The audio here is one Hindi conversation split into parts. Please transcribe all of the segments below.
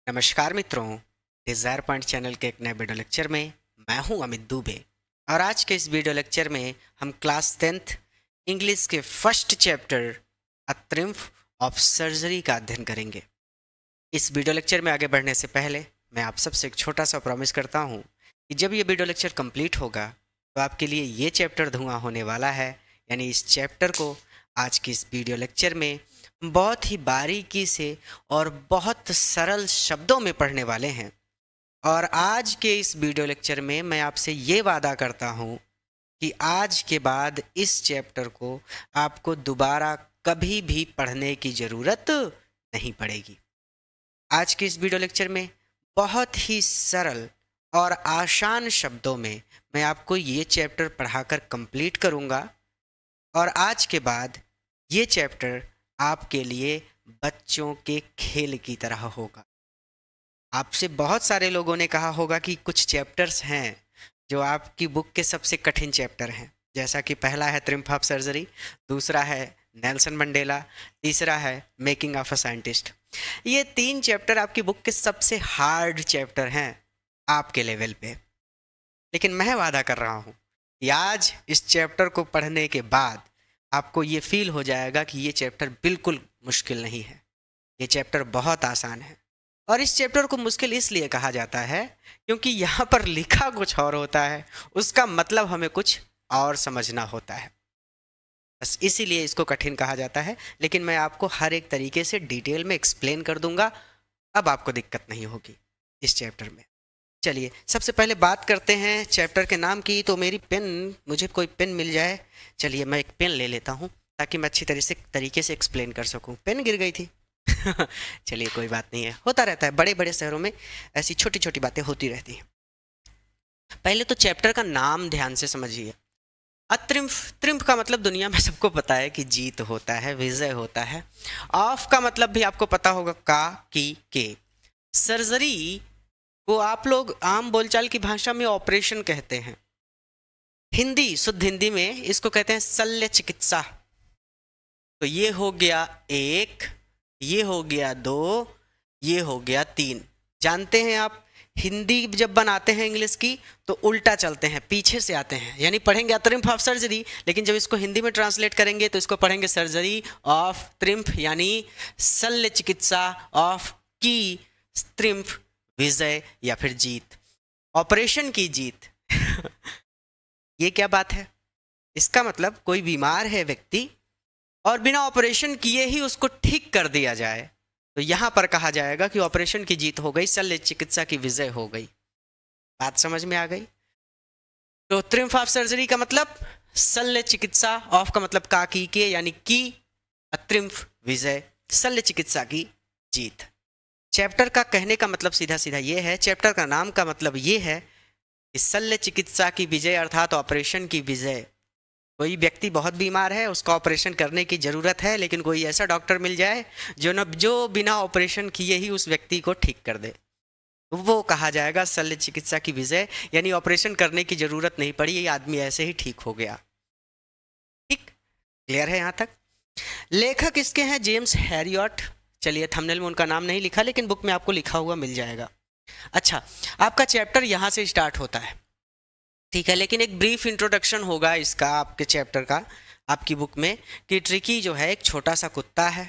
नमस्कार मित्रों, डिज़ायर पॉइंट चैनल के एक नए वीडियो लेक्चर में मैं हूं अमित दुबे। और आज के इस वीडियो लेक्चर में हम क्लास 10th इंग्लिश के first chapter a triumph of surgery का अध्ययन करेंगे। इस वीडियो लेक्चर में आगे बढ़ने से पहले मैं आप सबसे एक छोटा सा प्रॉमिस करता हूं कि जब ये वीडियो लेक्चर कंप्लीट होगा तो आपके लिए ये चैप्टर धुआं होने वाला है। यानी इस चैप्टर को आज की इस वीडियो लेक्चर में बहुत ही बारीकी से और बहुत सरल शब्दों में पढ़ने वाले हैं। और आज के इस वीडियो लेक्चर में मैं आपसे ये वादा करता हूँ कि आज के बाद इस चैप्टर को आपको दोबारा कभी भी पढ़ने की ज़रूरत नहीं पड़ेगी। आज के इस वीडियो लेक्चर में बहुत ही सरल और आसान शब्दों में मैं आपको ये चैप्टर पढ़ाकर कंप्लीट करूँगा। और आज के बाद ये चैप्टर आपके लिए बच्चों के खेल की तरह होगा। आपसे बहुत सारे लोगों ने कहा होगा कि कुछ चैप्टर्स हैं जो आपकी बुक के सबसे कठिन चैप्टर हैं, जैसा कि पहला है ट्रिम्फ ऑफ सर्जरी, दूसरा है नेल्सन मंडेला, तीसरा है मेकिंग ऑफ अ साइंटिस्ट। ये 3 चैप्टर आपकी बुक के सबसे हार्ड चैप्टर हैं आपके लेवल पे। लेकिन मैं वादा कर रहा हूँ कि आज इस चैप्टर को पढ़ने के बाद आपको ये फील हो जाएगा कि ये चैप्टर बिल्कुल मुश्किल नहीं है, ये चैप्टर बहुत आसान है। और इस चैप्टर को मुश्किल इसलिए कहा जाता है क्योंकि यहाँ पर लिखा कुछ और होता है, उसका मतलब हमें कुछ और समझना होता है, बस इसीलिए इसको कठिन कहा जाता है। लेकिन मैं आपको हर एक तरीके से डिटेल में एक्सप्लेन कर दूंगा, अब आपको दिक्कत नहीं होगी इस चैप्टर में। चलिए सबसे पहले बात करते हैं चैप्टर के नाम की। तो मुझे कोई पेन मिल जाए। चलिए मैं एक पेन ले लेता हूँ ताकि मैं अच्छी तरीके से एक्सप्लेन कर सकूँ। पेन गिर गई थी चलिए कोई बात नहीं है, होता रहता है, बड़े बड़े शहरों में ऐसी छोटी छोटी बातें होती रहती हैं। पहले तो चैप्टर का नाम ध्यान से समझिए। अत्रिम्फ, त्रिम्फ का मतलब दुनिया में सबको पता है कि जीत होता है, विजय होता है। ऑफ का मतलब भी आपको पता होगा, का, की, के। सर्जरी को आप लोग आम बोलचाल की भाषा में ऑपरेशन कहते हैं। शुद्ध हिंदी में इसको कहते हैं शल्य चिकित्सा। तो ये हो गया 1, ये हो गया 2, ये हो गया 3। जानते हैं आप, हिंदी जब बनाते हैं इंग्लिश की तो उल्टा चलते हैं, पीछे से आते हैं। यानी पढ़ेंगे ट्रिम्फ ऑफ सर्जरी, लेकिन जब इसको हिंदी में ट्रांसलेट करेंगे तो इसको पढ़ेंगे सर्जरी ऑफ ट्रिम्फ, यानी शल्य चिकित्सा ऑफ की ट्रिम्फ, विजय या फिर जीत, ऑपरेशन की जीत ये क्या बात है? इसका मतलब कोई बीमार है व्यक्ति और बिना ऑपरेशन किए ही उसको ठीक कर दिया जाए, तो यहां पर कहा जाएगा कि ऑपरेशन की जीत हो गई, शल्य चिकित्सा की विजय हो गई। बात समझ में आ गई? तो ट्रिम्फ ऑफ सर्जरी का मतलब शल्य चिकित्सा, ऑफ का मतलब का, की, के, यानी की, ट्रिम्फ विजय, शल्य चिकित्सा की जीत। चैप्टर का कहने का मतलब सीधा सीधा ये है, चैप्टर का नाम का मतलब ये है कि शल्य चिकित्सा की विजय अर्थात ऑपरेशन की विजय। कोई व्यक्ति बहुत बीमार है, उसका ऑपरेशन करने की ज़रूरत है, लेकिन कोई ऐसा डॉक्टर मिल जाए जो बिना ऑपरेशन किए ही उस व्यक्ति को ठीक कर दे, वो कहा जाएगा शल्य चिकित्सा की विजय। यानी ऑपरेशन करने की ज़रूरत नहीं पड़ी, ये आदमी ऐसे ही ठीक हो गया। ठीक, क्लियर है यहाँ तक? लेखक इसके हैं जेम्स हैरियट। चलिए थंबनेल में उनका नाम नहीं लिखा, लेकिन बुक में आपको लिखा हुआ मिल जाएगा। अच्छा, आपका चैप्टर यहाँ से स्टार्ट होता है, ठीक है, लेकिन एक ब्रीफ इंट्रोडक्शन होगा इसका आपके चैप्टर का आपकी बुक में कि ट्रिकी जो है एक छोटा सा कुत्ता है।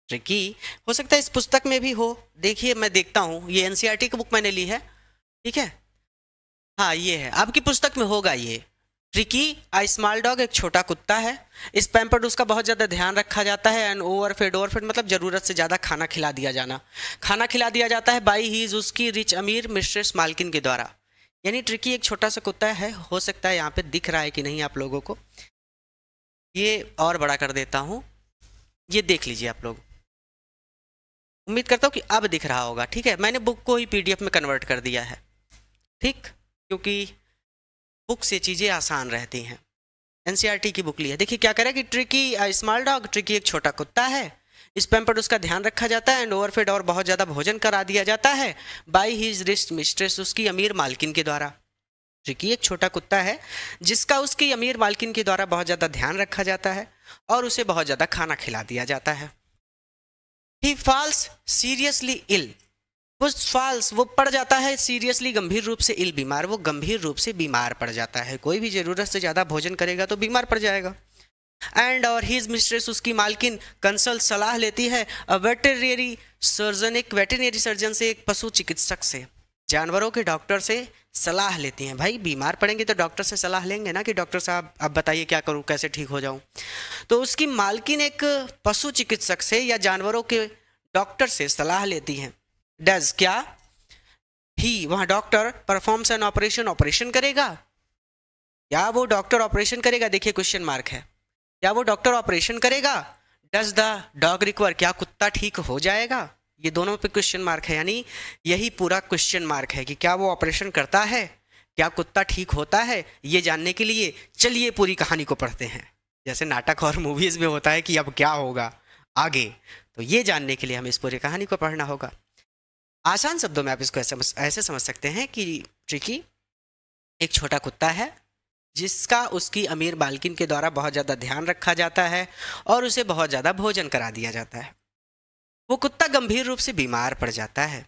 ट्रिकी हो सकता है इस पुस्तक में भी हो, देखिए मैं देखता हूँ, ये एनसीईआरटी की बुक मैंने ली है, ठीक है, हाँ ये है, आपकी पुस्तक में होगा ये। ट्रिकी अ स्मॉल डॉग, एक छोटा कुत्ता है। इस पैम्पर्ड उसका बहुत ज़्यादा ध्यान रखा जाता है। एंड ओवरफेड मतलब ज़रूरत से ज़्यादा खाना खिला दिया जाता है बाई हीज, उसकी रिच अमीर मिस्ट्रेस मालकिन के द्वारा। यानी ट्रिकी एक छोटा सा कुत्ता है, हो सकता है यहाँ पे दिख रहा है कि नहीं आप लोगों को, ये और बड़ा कर देता हूँ, ये देख लीजिए आप लोग, उम्मीद करता हूँ कि अब दिख रहा होगा। ठीक है, मैंने बुक को ही PDF में कन्वर्ट कर दिया है, ठीक, क्योंकि बुक से चीज़ें आसान रहती हैं। एनसीईआरटी की बुक ली है। देखिए क्या करें कि ट्रिकी स्मॉल डॉग, ट्रिकी एक छोटा कुत्ता है, इस पैम्पर्ड उसका ध्यान रखा जाता है। एंड ओवरफेड और बहुत ज़्यादा भोजन करा दिया जाता है बाई हीज रिच मिस्ट्रेस, उसकी अमीर मालकिन के द्वारा। ट्रिकी एक छोटा कुत्ता है जिसका उसकी अमीर मालकिन के द्वारा बहुत ज़्यादा ध्यान रखा जाता है और उसे बहुत ज़्यादा खाना खिला दिया जाता है। ही फॉल्स सीरियसली इल, वो फॉल्स, वो पड़ जाता है सीरियसली, गंभीर रूप से इल बीमार, वो गंभीर रूप से बीमार पड़ जाता है। कोई भी ज़रूरत से ज़्यादा भोजन करेगा तो बीमार पड़ जाएगा। एंड और हिज मिस्ट्रेस, उसकी मालकिन, कंसल्ट, सलाह लेती है अ वेटरनरी सर्जन, एक वेटरनरी सर्जन से, एक पशु चिकित्सक से, जानवरों के डॉक्टर से सलाह लेती हैं। भाई बीमार पड़ेंगे तो डॉक्टर से सलाह लेंगे ना कि डॉक्टर साहब अब बताइए क्या करूं, कैसे ठीक हो जाऊं। तो उसकी मालकिन एक पशु चिकित्सक से या जानवरों के डॉक्टर से सलाह लेती हैं। डज, क्या, ही, वहाँ doctor performs an operation, operation करेगा, या वो डॉक्टर ऑपरेशन करेगा, देखिए क्वेश्चन मार्क है, क्या वो डॉक्टर ऑपरेशन करेगा। डज द डॉग रिकवर, क्या कुत्ता ठीक हो जाएगा, ये दोनों पे क्वेश्चन मार्क है, यानी यही पूरा क्वेश्चन मार्क है कि क्या वो ऑपरेशन करता है, क्या कुत्ता ठीक होता है। ये जानने के लिए चलिए पूरी कहानी को पढ़ते हैं, जैसे नाटक और मूवीज में होता है कि अब क्या होगा आगे, तो ये जानने के लिए हमें इस पूरी कहानी को पढ़ना होगा। आसान शब्दों में आप इसको ऐसे समझ सकते हैं कि ट्रिकी एक छोटा कुत्ता है जिसका उसकी अमीर मालकिन के द्वारा बहुत ज़्यादा ध्यान रखा जाता है और उसे बहुत ज़्यादा भोजन करा दिया जाता है। वो कुत्ता गंभीर रूप से बीमार पड़ जाता है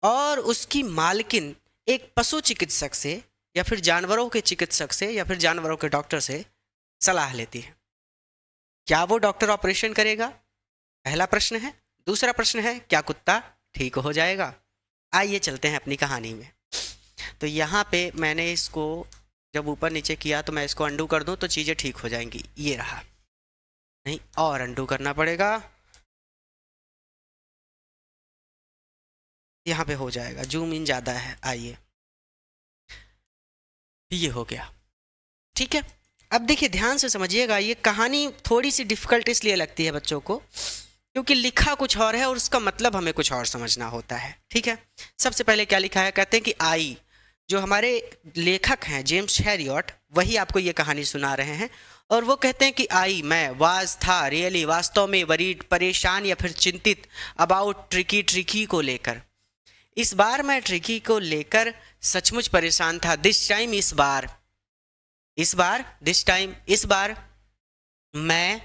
और उसकी मालकिन एक पशु चिकित्सक से या फिर जानवरों के चिकित्सक से या फिर जानवरों के डॉक्टर से सलाह लेती है। क्या वो डॉक्टर ऑपरेशन करेगा, पहला प्रश्न है। दूसरा प्रश्न है, क्या कुत्ता ठीक हो जाएगा। आइए चलते हैं अपनी कहानी में। तो यहाँ पे मैंने इसको जब ऊपर नीचे किया तो मैं इसको अंडू कर दूं तो चीज़ें ठीक हो जाएंगी। ये रहा, नहीं और अंडू करना पड़ेगा, यहाँ पे हो जाएगा, जूम इन ज़्यादा है। आइए, ये हो गया, ठीक है। अब देखिए ध्यान से समझिएगा, ये कहानी थोड़ी सी डिफ़िकल्ट इसलिए लगती है बच्चों को क्योंकि लिखा कुछ और है और उसका मतलब हमें कुछ और समझना होता है, ठीक है। सबसे पहले क्या लिखा है, कहते हैं कि आई, जो हमारे लेखक हैं जेम्स हैरियट, वही आपको ये कहानी सुना रहे हैं और वो कहते हैं कि आई, मैं, वाज, था, रियली, वास्तव में, वरीड, परेशान या फिर चिंतित, अबाउट, ट्रिकी को लेकर। इस बार मैं ट्रिकी को लेकर सचमुच परेशान था। दिस टाइम, इस बार, दिस टाइम, इस बार मैं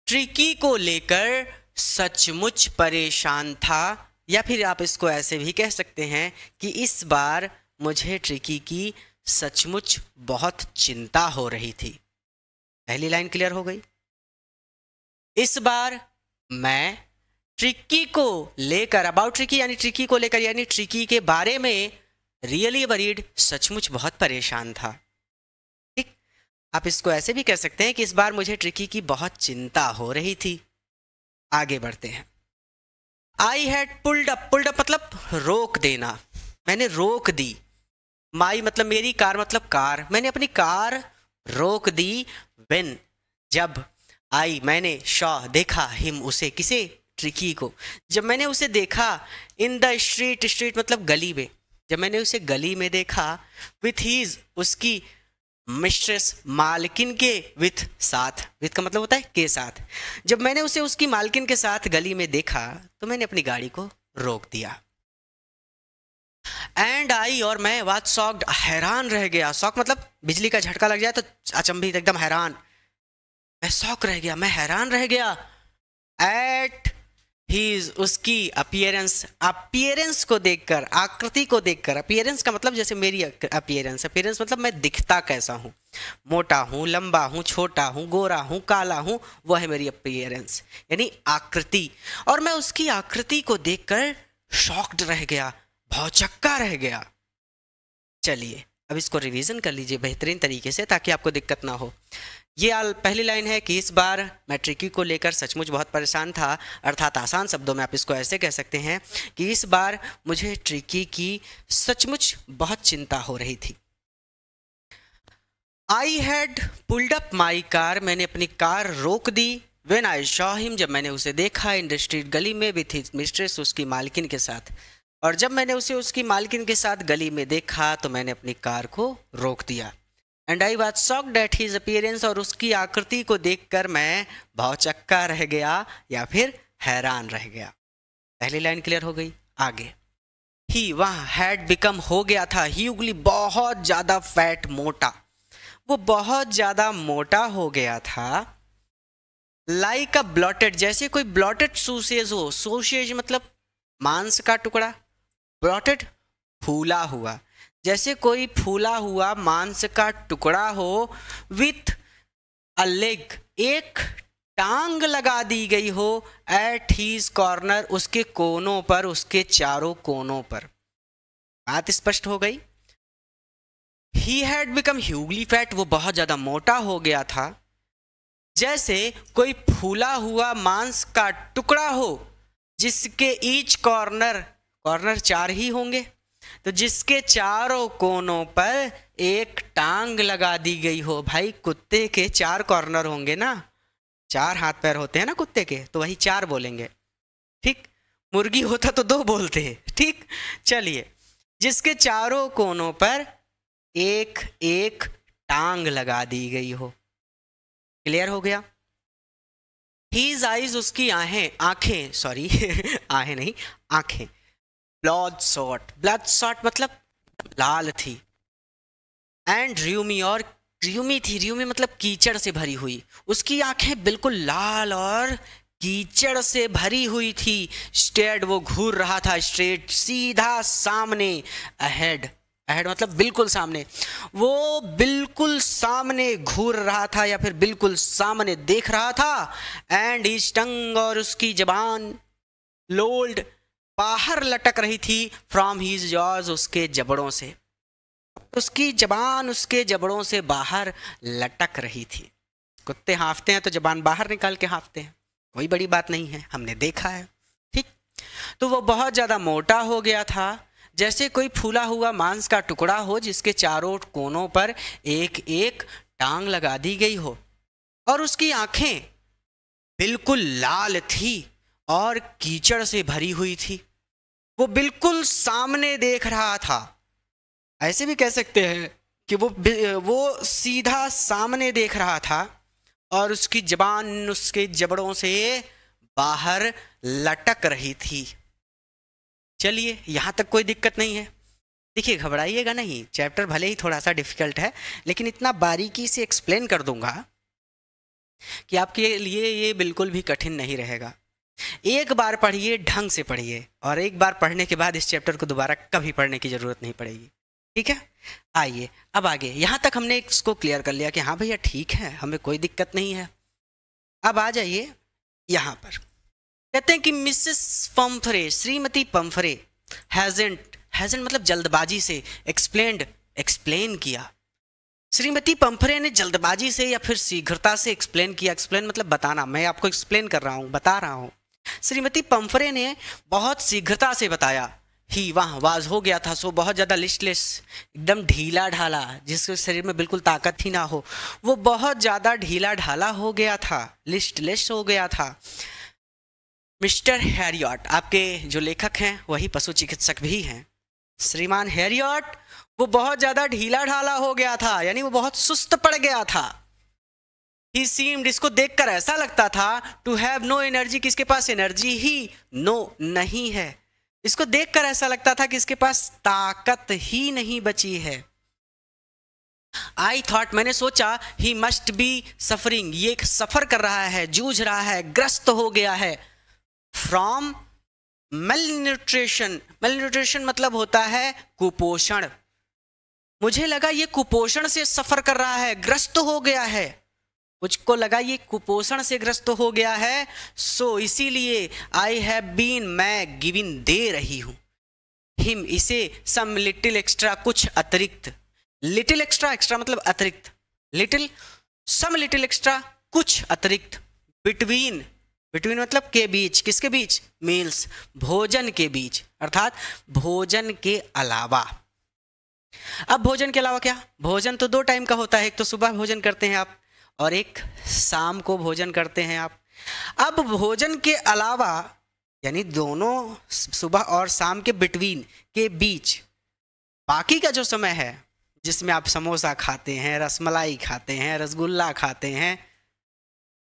ट्रिकी को लेकर सचमुच परेशान था, या फिर आप इसको ऐसे भी कह सकते हैं कि इस बार मुझे ट्रिकी की सचमुच बहुत चिंता हो रही थी। पहली लाइन क्लियर हो गई। इस बार मैं ट्रिकी को लेकर, अबाउट ट्रिकी यानी ट्रिकी को लेकर यानी ट्रिकी के बारे में, रियली वरीड, सचमुच बहुत परेशान था। ठीक, आप इसको ऐसे भी कह सकते हैं कि इस बार मुझे ट्रिकी की बहुत चिंता हो रही थी। आगे बढ़ते हैं। आई हैड पुल्ड अप मतलब रोक देना, मैंने रोक दी। माई मतलब मेरी, कार मतलब कार, मैंने अपनी कार रोक दी। व्हेन, जब, आई मैंने, शॉ देखा, हिम उसे, किसे, ट्रिकी को, जब मैंने उसे देखा। इन द स्ट्रीट मतलब गली में, जब मैंने उसे गली में देखा। विथ हीज, उसकी, मिस्ट्रेस मालकिन के, विथ साथ, विथ का मतलब होता है के साथ, जब मैंने उसे उसकी मालकिन के साथ गली में देखा तो मैंने अपनी गाड़ी को रोक दिया। एंड आई, और मैं, वाज शॉक्ड, हैरान रह गया। शॉक मतलब बिजली का झटका लग जाए तो अचंभित, एकदम हैरान, मैं शॉक रह गया, मैं हैरान रह गया। एट हीज, उसकी, अपीयरेंस को देखकर, आकृति को देखकर। अपीयरेंस का मतलब जैसे मेरी अपीयरेंस मतलब मैं दिखता कैसा हूँ, मोटा हूँ, लंबा हूँ, छोटा हूँ, गोरा हूँ, काला हूँ, वह है मेरी अपीयरेंस यानी आकृति। और मैं उसकी आकृति को देखकर शॉक्ड रह गया, भौचक्का रह गया। चलिए अब इसको रिवीजन कर लीजिए बेहतरीन तरीके से ताकि आपको दिक्कत ना हो। ये पहली लाइन है कि इस बार मैं ट्रिकी को लेकर सचमुच बहुत परेशान था, अर्थात आसान शब्दों में आप इसको ऐसे कह सकते हैं कि इस बार मुझे ट्रिकी की सचमुच बहुत चिंता हो रही थी। I had pulled up my car, मैंने अपनी कार रोक दी। व्हेन आई शॉ हिम, जब मैंने उसे देखा। इन द स्ट्रीट, गली में। विथ हिज मिस्ट्रेस, उसकी मालकिन के साथ। और जब मैंने उसे उसकी मालकिन के साथ गली में देखा तो मैंने अपनी कार को रोक दिया। And I was shocked at his appearance, और उसकी आकृति को देखकर मैं भौचक्का रह गया या फिर हैरान रह गया। पहली लाइन क्लियर हो गई। आगे, ही, वह, हैड बिकम, हो गया था। ही, उगली, बहुत ज्यादा फैट, मोटा, वो बहुत ज्यादा मोटा हो गया था। लाइक अ ब्लॉटेड, जैसे कोई ब्लॉटेड सोसेज हो। सोसेज मतलब मांस का टुकड़ा, ब्लॉटेड फूला हुआ, जैसे कोई फूला हुआ मांस का टुकड़ा हो, विथ अ लेग एक टांग लगा दी गई हो, एट हीज कॉर्नर उसके कोनों पर, उसके चारों कोनों पर। बात स्पष्ट हो गई। ही हैड बिकम ह्यूगली फैट, वो बहुत ज्यादा मोटा हो गया था। जैसे कोई फूला हुआ मांस का टुकड़ा हो जिसके ईच कॉर्नर, कॉर्नर 4 ही होंगे, तो जिसके चारों कोनों पर एक टांग लगा दी गई हो। भाई कुत्ते के 4 कॉर्नर होंगे ना, 4 हाथ पैर होते हैं ना कुत्ते के, तो वही 4 बोलेंगे, ठीक। मुर्गी होता तो 2 बोलते हैं, ठीक। चलिए, जिसके चारों कोनों पर एक एक टांग लगा दी गई हो। क्लियर हो गया। हीज आइज उसकी आंखें सॉरी आहें नहीं, आंखें, ब्लड शॉट मतलब लाल थी। एंड र्यूमी, और र्यूमी थी, र्यूमी मतलब कीचड़ से भरी हुई। उसकी आंखें बिल्कुल लाल और कीचड़ से भरी हुई थी। स्टेड, वो घूर रहा था, स्ट्रेट सीधा सामने, अहेड, अहेड मतलब बिल्कुल सामने, वो बिल्कुल सामने घूर रहा था या फिर बिल्कुल सामने देख रहा था। एंड हिज टंग, और उसकी जबान, लोल्ड बाहर लटक रही थी, फ्रॉम हिज जॉज उसके जबड़ों से, उसकी जबान उसके जबड़ों से बाहर लटक रही थी। कुत्ते हाँफते हैं तो जबान बाहर निकाल के हाँफते हैं, कोई बड़ी बात नहीं है, हमने देखा है, ठीक। तो वो बहुत ज़्यादा मोटा हो गया था, जैसे कोई फूला हुआ मांस का टुकड़ा हो जिसके चारों कोनों पर एक एक टांग लगा दी गई हो। और उसकी आंखें बिल्कुल लाल थी और कीचड़ से भरी हुई थी। वो बिल्कुल सामने देख रहा था, ऐसे भी कह सकते हैं कि वो सीधा सामने देख रहा था, और उसकी जबान उसके जबड़ों से बाहर लटक रही थी। चलिए, यहाँ तक कोई दिक्कत नहीं है। देखिए, घबराइएगा नहीं, चैप्टर भले ही थोड़ा सा डिफिकल्ट है, लेकिन इतना बारीकी से एक्सप्लेन कर दूंगा कि आपके लिए ये बिल्कुल भी कठिन नहीं रहेगा। एक बार पढ़िए, ढंग से पढ़िए, और एक बार पढ़ने के बाद इस चैप्टर को दोबारा कभी पढ़ने की ज़रूरत नहीं पड़ेगी, ठीक है। आइए अब आगे, यहाँ तक हमने इसको क्लियर कर लिया कि हाँ भैया ठीक है, हमें कोई दिक्कत नहीं है। अब आ जाइए यहाँ पर, कहते हैं कि मिसेस पंफरे, श्रीमती पंफरे, हैजेंट मतलब जल्दबाजी से, एक्सप्लेन किया। श्रीमती पंफरे ने जल्दबाजी से या फिर शीघ्रता से एक्सप्लेन किया। एक्सप्लेन मतलब बताना, मैं आपको एक्सप्लेन कर रहा हूँ, बता रहा हूँ। श्रीमती पंफरे ने बहुत शीघ्रता से बताया। ही वहाँ वाज हो गया था, सो बहुत ज़्यादा लिस्टलेस, एकदम ढीला ढाला, जिसके शरीर में बिल्कुल ताकत ही ना हो, वो बहुत ज़्यादा ढीला ढाला हो गया था, लिस्टलेस हो गया था। मिस्टर हैरियट, आपके जो लेखक हैं वही पशु चिकित्सक भी हैं, श्रीमान हैरियट, वो बहुत ज़्यादा ढीला ढाला हो गया था, यानी वो बहुत सुस्त पड़ गया था। ही सीम्ड, इसको देखकर ऐसा लगता था, टू हैव नो एनर्जी, किसके पास एनर्जी ही नो नहीं है। इसको देखकर ऐसा लगता था कि इसके पास ताकत ही नहीं बची है। आई थॉट, मैंने सोचा, ही मस्ट बी सफरिंग, ये सफर कर रहा है, जूझ रहा है, ग्रस्त हो गया है, फ्रॉम मेलन्यूट्रिशन मतलब होता है कुपोषण। मुझे लगा ये कुपोषण से सफर कर रहा है, ग्रस्त हो गया है, मुझको लगा ये कुपोषण से ग्रस्त हो गया है। सो इसीलिए आई हैव बीन, मैं गिविन दे रही हूं, हिम इसे, सम लिटिल एक्स्ट्रा, कुछ अतिरिक्त, लिटिल एक्स्ट्रा, एक्स्ट्रा मतलब अतिरिक्त, लिटिल, सम लिटिल एक्स्ट्रा, कुछ अतिरिक्त, बिटवीन मतलब के बीच, किसके बीच, मील्स, भोजन के बीच, अर्थात भोजन के अलावा। अब भोजन के अलावा क्या, भोजन तो 2 टाइम का होता है, एक तो सुबह भोजन करते हैं आप और एक शाम को भोजन करते हैं आप। अब भोजन के अलावा यानी दोनों सुबह और शाम के बिटवीन, के बीच, बाकी का जो समय है जिसमें आप समोसा खाते हैं, रसमलाई खाते हैं, रसगुल्ला खाते हैं,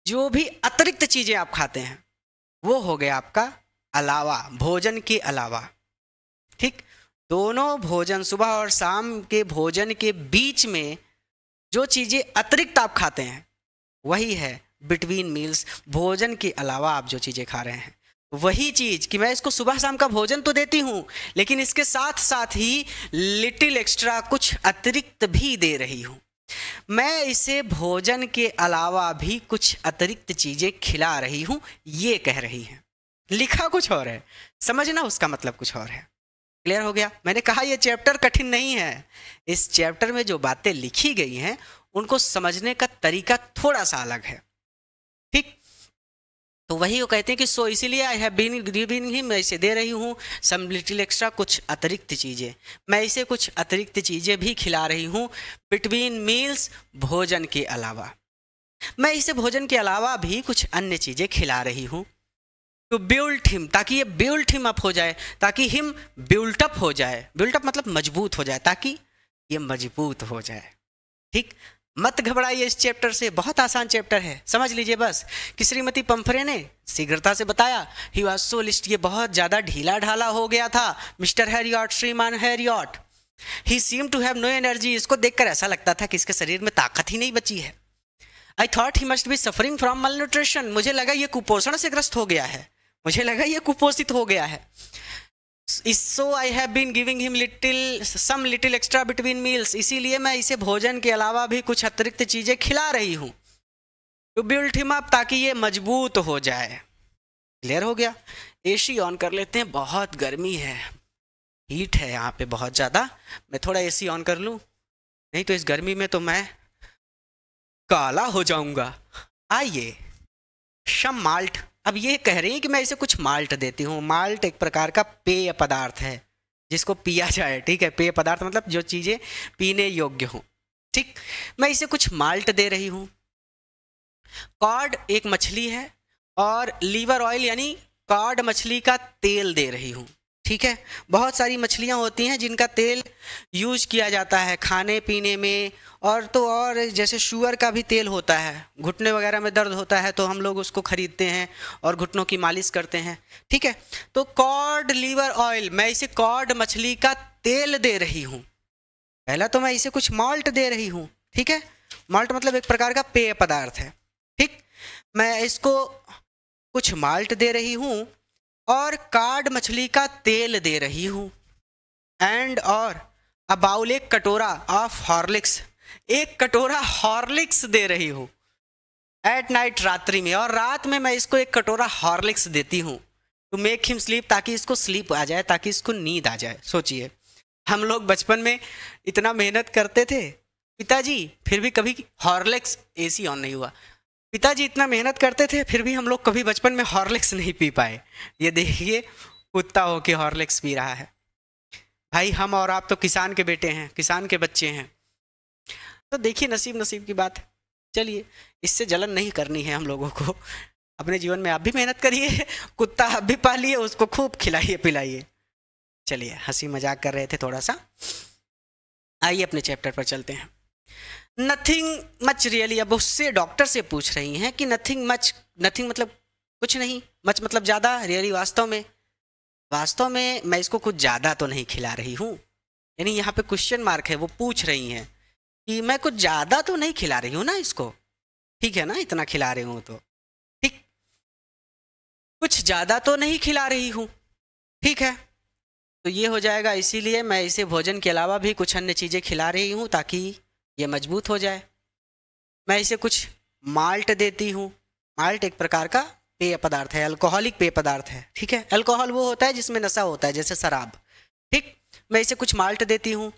जो भी अतिरिक्त चीज़ें आप खाते हैं वो हो गया आपका अलावा, भोजन के अलावा, ठीक। दोनों भोजन, सुबह और शाम के भोजन के बीच में जो चीज़ें अतिरिक्त आप खाते हैं वही है बिटवीन मील्स, भोजन के अलावा आप जो चीज़ें खा रहे हैं वही चीज कि मैं इसको सुबह शाम का भोजन तो देती हूँ, लेकिन इसके साथ साथ ही लिटिल एक्स्ट्रा कुछ अतिरिक्त भी दे रही हूँ। मैं इसे भोजन के अलावा भी कुछ अतिरिक्त चीजें खिला रही हूँ, ये कह रही है। लिखा कुछ और है, समझना उसका मतलब कुछ और है। क्लियर हो गया? मैंने कहा ये चैप्टर कठिन नहीं है। इस चैप्टर में जो बातें लिखी गई हैं उनको समझने का तरीका थोड़ा सा अलग है। ठीक, तो वही वो कहते हैं कि सो इसीलिए I have been giving him, मैं इसे दे रही हूँ सम लिटिल एक्स्ट्रा, कुछ अतिरिक्त चीज़ें। मैं इसे कुछ अतिरिक्त चीज़ें भी खिला रही हूँ बिटवीन मील्स, भोजन के अलावा। मैं इसे भोजन के अलावा भी कुछ अन्य चीज़ें खिला रही हूँ टू बिल्ड हिम, ताकि ये बिल्ड हिम अप हो जाए, ताकि हिम बिल्ट अप हो जाए। बिल्ट अप मतलब मजबूत हो जाए, ताकि ये मजबूत हो जाए। ठीक, मत घबराइए इस चैप्टर से, बहुत आसान चैप्टर है, समझ लीजिए बस कि श्रीमती पंफरे ने शीघ्रता से बताया। ही वाज सो लिस्ट, ये बहुत ज़्यादा ढीला ढाला हो गया था। मिस्टर हैरियट, श्रीमान Harriet, he seem to have no energy, इसको देखकर ऐसा लगता था कि इसके शरीर में ताकत ही नहीं बची है। I thought he must be suffering from मल न्यूट्रिशन, मुझे लगा ये कुपोषण से ग्रस्त हो गया है, मुझे लगा ये कुपोषित हो गया है। So I have been giving him some little extra between meals, इसीलिए मैं इसे भोजन के अलावा भी कुछ अतिरिक्त चीज़ें खिला रही हूँ टू बिल्ड हिम अप, ताकि ये मजबूत हो जाए। क्लियर हो गया? एसी ऑन कर लेते हैं, बहुत गर्मी है, हीट है यहाँ पे बहुत ज़्यादा। मैं थोड़ा एसी ऑन कर लूँ, नहीं तो इस गर्मी में तो मैं काला हो जाऊंगा। आइए, शम माल्ट, अब ये कह रही हैं कि मैं इसे कुछ माल्ट देती हूँ। माल्ट एक प्रकार का पेय पदार्थ है जिसको पिया जाए। ठीक है, पेय पदार्थ मतलब जो चीज़ें पीने योग्य हों। ठीक, मैं इसे कुछ माल्ट दे रही हूँ। कॉड एक मछली है, और लीवर ऑयल यानी कॉड मछली का तेल दे रही हूँ। ठीक है, बहुत सारी मछलियाँ होती हैं जिनका तेल यूज किया जाता है खाने पीने में, और तो और जैसे शुगर का भी तेल होता है, घुटने वगैरह में दर्द होता है तो हम लोग उसको खरीदते हैं और घुटनों की मालिश करते हैं। ठीक है, तो कॉड लीवर ऑयल, मैं इसे कॉड मछली का तेल दे रही हूँ। पहला तो मैं इसे कुछ माल्ट दे रही हूँ। ठीक है, माल्ट मतलब एक प्रकार का पेय पदार्थ है। ठीक, मैं इसको कुछ माल्ट दे रही हूँ और कॉड मछली का तेल दे रही हूँ। एंड और अबाउल, एक कटोरा ऑफ हॉर्लिक्स, एक कटोरा हॉर्लिक्स दे रही हूँ। एट नाइट, रात्रि में, और रात में मैं इसको एक कटोरा हॉर्लिक्स देती हूँ टू मेक हिम स्लीप, ताकि इसको स्लीप आ जाए, ताकि इसको नींद आ जाए। सोचिए, हम लोग बचपन में इतना मेहनत करते थे, पिताजी फिर भी कभी हॉर्लिक्स, एसी ऑन नहीं हुआ, पिताजी इतना मेहनत करते थे फिर भी हम लोग कभी बचपन में हॉर्लिक्स नहीं पी पाए। ये देखिए, कुत्ता हो के हॉर्लिक्स पी रहा है। भाई, हम और आप तो किसान के बेटे हैं, किसान के बच्चे हैं, तो देखिए नसीब नसीब की बात है। चलिए, इससे जलन नहीं करनी है हम लोगों को। अपने जीवन में आप भी मेहनत करिए, कुत्ता आप भी पालिए, उसको खूब खिलाइए पिलाइए। चलिए, हंसी मजाक कर रहे थे थोड़ा सा, आइए अपने चैप्टर पर चलते हैं। नथिंग मच रियली, अब उससे डॉक्टर से पूछ रही हैं कि नथिंग मच, नथिंग मतलब कुछ नहीं, मच मतलब ज़्यादा, रियली वास्तव में मैं इसको कुछ ज़्यादा तो नहीं खिला रही हूँ। यानी यहाँ पे क्वेश्चन मार्क है, वो पूछ रही हैं कि मैं कुछ ज़्यादा तो नहीं खिला रही हूँ ना इसको, ठीक है ना, इतना खिला रही हूँ तो ठीक, कुछ ज़्यादा तो नहीं खिला रही हूँ। ठीक है, तो ये हो जाएगा, इसीलिए मैं इसे भोजन के अलावा भी कुछ अन्य चीज़ें खिला रही हूँ ताकि ये मजबूत हो जाए। मैं इसे कुछ माल्ट देती हूँ। माल्ट एक प्रकार का पेय पदार्थ है, अल्कोहलिक पेय पदार्थ है। ठीक है, अल्कोहल वो होता है जिसमें नशा होता है, जैसे शराब। ठीक, मैं इसे कुछ माल्ट देती हूँ,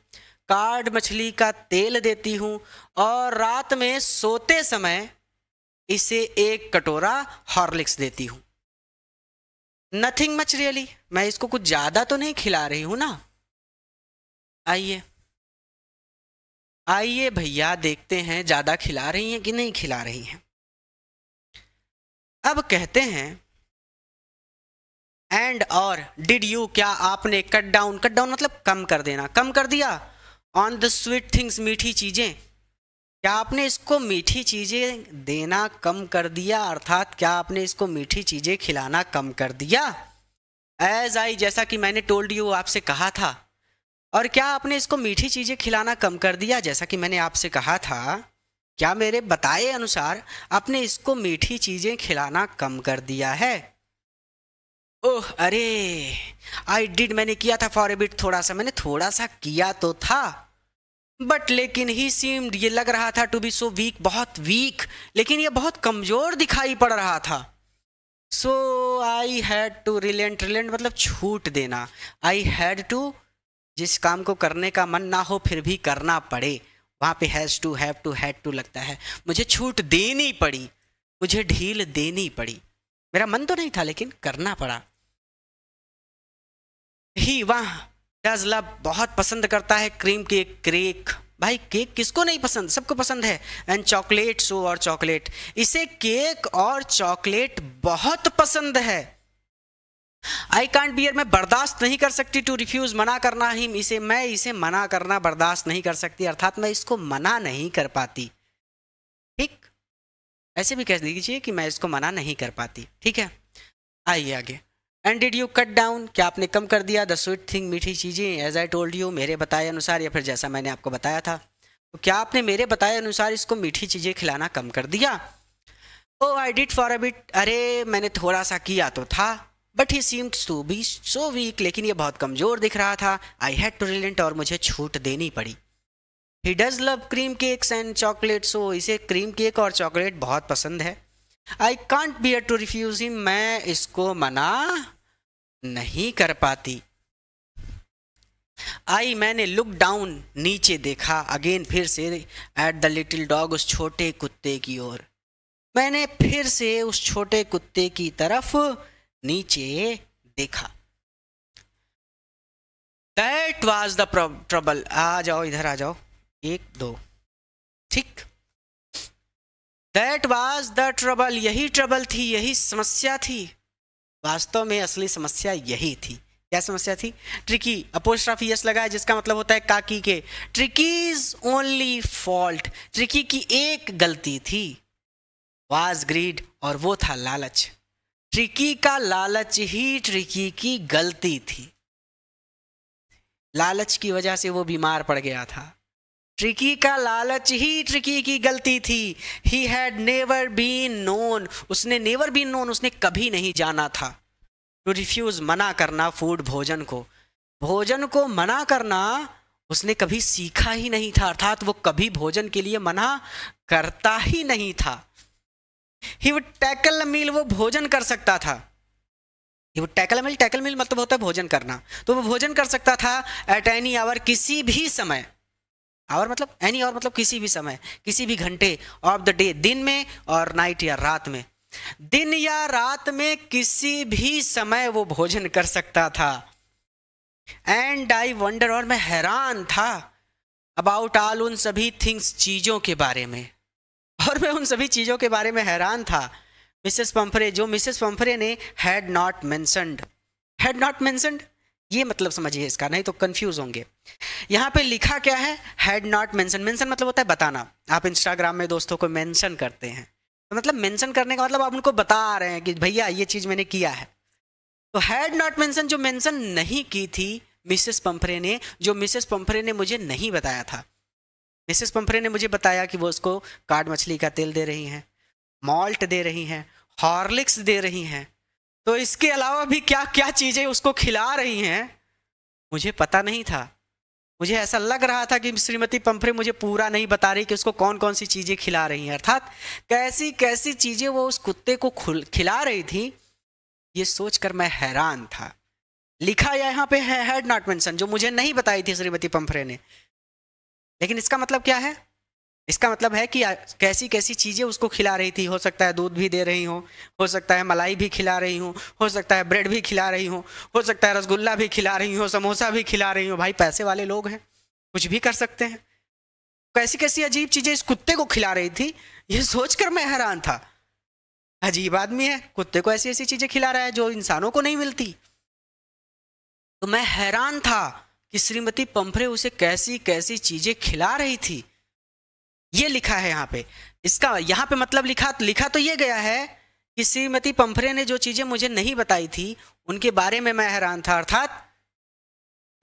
कॉड मछली का तेल देती हूँ, और रात में सोते समय इसे एक कटोरा हॉर्लिक्स देती हूँ। नथिंग मच रियली, मैं इसको कुछ ज़्यादा तो नहीं खिला रही हूँ ना। आइए भैया, देखते हैं ज़्यादा खिला रही हैं कि नहीं खिला रही हैं। अब कहते हैं एंड और डिड यू, क्या आपने कट डाउन मतलब कम कर देना, कम कर दिया, ऑन द स्वीट थिंग्स, मीठी चीज़ें, क्या आपने इसको मीठी चीज़ें देना कम कर दिया, अर्थात क्या आपने इसको मीठी चीज़ें खिलाना कम कर दिया। एज आई, जैसा कि मैंने टोल्ड यू, आपसे कहा था। और क्या आपने इसको मीठी चीज़ें खिलाना कम कर दिया, जैसा कि मैंने आपसे कहा था। क्या मेरे बताए अनुसार आपने इसको मीठी चीज़ें खिलाना कम कर दिया है। ओह अरे, आई डिड, मैंने किया था फॉर ए बिट, थोड़ा सा, मैंने थोड़ा सा किया तो था, बट लेकिन ही सीम्ड, ये लग रहा था, टू बी सो वीक, बहुत वीक, लेकिन ये बहुत कमजोर दिखाई पड़ रहा था। So I had to relent, relent मतलब छूट देना, आई हैड टू, जिस काम को करने का मन ना हो फिर भी करना पड़े, वहाँ पे has to, have to, had to लगता है। मुझे छूट देनी पड़ी, मुझे ढील देनी पड़ी, मेरा मन तो नहीं था लेकिन करना पड़ा। ही वहाँ डज लव, बहुत पसंद करता है क्रीम केक, क्रेक, भाई केक किसको नहीं पसंद, सबको पसंद है। एंड चॉकलेट, सो और चॉकलेट, इसे केक और चॉकलेट बहुत पसंद है। आई कांट बियर, मैं बर्दाश्त नहीं कर सकती, टू रिफ्यूज, मना करना ही, इसे, मैं इसे मना करना बर्दाश्त नहीं कर सकती, अर्थात मैं इसको मना नहीं कर पाती। ठीक, ऐसे भी कह दीजिए कि मैं इसको मना नहीं कर पाती। ठीक है, आइए आगे। And did you cut down, क्या आपने कम कर दिया, द स्वीट थिंग, मीठी चीज़ें, एज आई टोल्ड यू, मेरे बताए अनुसार, या फिर जैसा मैंने आपको बताया था, तो क्या आपने मेरे बताए अनुसार इसको मीठी चीज़ें खिलाना कम कर दिया। Oh I did for a bit, अरे मैंने थोड़ा सा किया तो था, but he seemed to be so weak, लेकिन ये बहुत कमज़ोर दिख रहा था। आई हैड टू रिलेंट, और मुझे छूट देनी पड़ी। He does love cream cakes and chocolate, so इसे क्रीम केक और चॉकलेट बहुत पसंद है। I can't bear to refuse him, मैं इसको मना नहीं कर पाती। आई, मैंने लुक डाउन, नीचे देखा, अगेन फिर से, एट द लिटिल डॉग, उस छोटे कुत्ते की ओर, मैंने फिर से उस छोटे कुत्ते की तरफ नीचे देखा। दैट वॉज द ट्रबल, आ जाओ इधर आ जाओ, एक दो, ठीक, दैट वॉज द ट्रबल, यही ट्रबल थी, यही समस्या थी, वास्तव में असली समस्या यही थी। क्या समस्या थी, ट्रिकी, अपोस्ट्रोफी एस लगा है जिसका मतलब होता है काकी के, ट्रिकीज ओनली फॉल्ट, ट्रिकी की एक गलती थी, वाज ग्रीड, और वो था लालच, ट्रिकी का लालच ही ट्रिकी की गलती थी, लालच की वजह से वो बीमार पड़ गया था, ट्रिकी का लालच ही ट्रिकी की गलती थी। He had never been known, उसने नेवर बीन नोन, उसने कभी नहीं जाना था, टू रिफ्यूज, मना करना, फूड, भोजन को, भोजन को मना करना उसने कभी सीखा ही नहीं था, अर्थात वो कभी भोजन के लिए मना करता ही नहीं था। ही वुड टैकल अ मील, वो भोजन कर सकता था, he would tackle a meal, tackle meal मतलब होता है भोजन करना, तो वो भोजन कर सकता था, एट एनी आवर, किसी भी समय, आवर मतलब एनी आवर मतलब किसी भी समय, किसी भी घंटे, ऑफ द डे, दिन में, और नाइट या रात में, दिन या रात में किसी भी समय वो भोजन कर सकता था। एंड आई वंडर, और मैं हैरान था, अबाउट ऑल, उन सभी थिंग्स, चीज़ों के बारे में, और मैं उन सभी चीज़ों के बारे में हैरान था। मिसेस पंफरे, जो मिसेस पंफरे ने had not mentioned, had not mentioned, ये मतलब समझिए इसका, नहीं तो कंफ्यूज होंगे। यहाँ पे लिखा क्या है, हैड नॉट मेंशन, मेंशन मतलब होता है बताना, आप इंस्टाग्राम में दोस्तों को मेंशन करते हैं, तो मतलब मेंशन करने का मतलब आप उनको बता रहे हैं कि भैया ये चीज़ मैंने किया है। तो हैड नॉट मेंशन, जो मेंशन नहीं की थी मिसेस पंफरे ने, जो मिसेस पंफरे ने मुझे नहीं बताया था, मिसेस पंफरे ने मुझे बताया कि वो उसको काट मछली का तेल दे रही हैं, मॉल्ट दे रही हैं, हॉर्लिक्स दे रही हैं, तो इसके अलावा भी क्या क्या चीज़ें उसको खिला रही हैं मुझे पता नहीं था। मुझे ऐसा लग रहा था कि श्रीमती पंफरे मुझे पूरा नहीं बता रही कि उसको कौन कौन सी चीज़ें खिला रही हैं, अर्थात कैसी कैसी चीज़ें वो उस कुत्ते को खिला रही थी, ये सोचकर मैं हैरान था। लिखा यहाँ पे है हैड नॉट मेंशन, जो मुझे नहीं बताई थी श्रीमती पंफरे ने, लेकिन इसका मतलब क्या है, इसका मतलब है कि कैसी कैसी चीज़ें उसको खिला रही थी, हो सकता है दूध भी दे रही हो सकता है मलाई भी खिला रही हो सकता है ब्रेड भी खिला रही हो सकता है रसगुल्ला भी खिला रही हो, समोसा भी खिला रही हो, भाई पैसे वाले लोग हैं, कुछ भी कर सकते हैं। कैसी कैसी अजीब चीज़ें इस कुत्ते को खिला रही थी, ये सोचकर मैं हैरान था। अजीब आदमी है, कुत्ते को ऐसी ऐसी चीज़ें खिला रहा है जो इंसानों को नहीं मिलती। तो मैं हैरान था कि श्रीमती पंफरे उसे कैसी कैसी चीज़ें खिला रही थी। ये लिखा है यहाँ पे, इसका यहाँ पे मतलब लिखा तो ये गया है कि श्रीमती पंफरे ने जो चीज़ें मुझे नहीं बताई थी उनके बारे में मैं हैरान था, अर्थात